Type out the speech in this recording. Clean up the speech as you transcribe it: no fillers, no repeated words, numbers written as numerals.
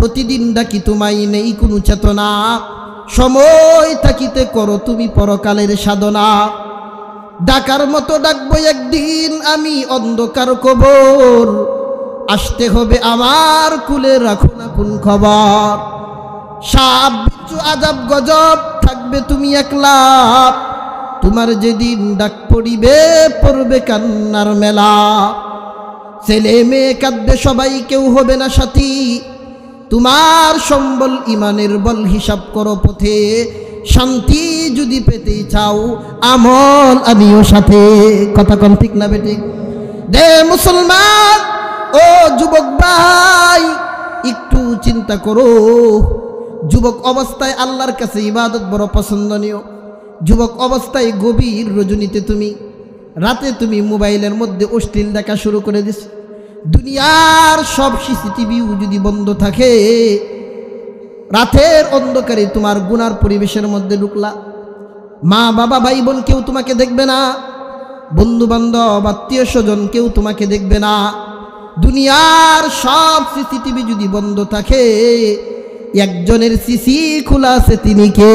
প্রতিদিন ডাকি তোমায়, নেই কোনো চেতনা, সময় থাকিতে করো তুমি পরকালের সাধনা। ডাকার মতো ডাকবো একদিন আমি অন্ধকার কবর, আসতে হবে আমার কুলে, রাখো না কোন খবর। সাপ বিচ্ছু আজাব গজব থাকবে তুমি একলা, তোমার যেদিন ডাক পড়িবে পড়বে কান্নার মেলা। ছেলে মেয়ে কাঁদবে সবাই, কেউ হবে না সাথী, তোমার সম্বল ইমানের বল, হিসাব করো পথে। শান্তি যদি পেতে চাও আমল আনিও সাথে। কথা কম ঠিক না বেঠিক? দে মুসলমান ও যুবক ভাই, একটু চিন্তা করো। যুবক অবস্থায় আল্লাহর কাছে ইবাদত বড় পছন্দনীয়। যুবক অবস্থায় গভীর রজনীতে তুমি, রাতে তুমি মোবাইলের মধ্যে অশ্লীল দেখা শুরু করে দিস। দুনিয়ার সব সিসিটিভিও যদি বন্ধ থাকে, রাতের অন্ধকারে তোমার গুনার পরিবেশের মধ্যে ঢুকলা। মা বাবা ভাই বোন কেউ তোমাকে দেখবে না, বন্ধু বান্ধব আত্মীয় স্বজন কেউ তোমাকে দেখবে না। দুনিয়ার সব সিসিটিভি যদি বন্ধ থাকে, একজনের সিসি খোলা আছে, তিনি কে?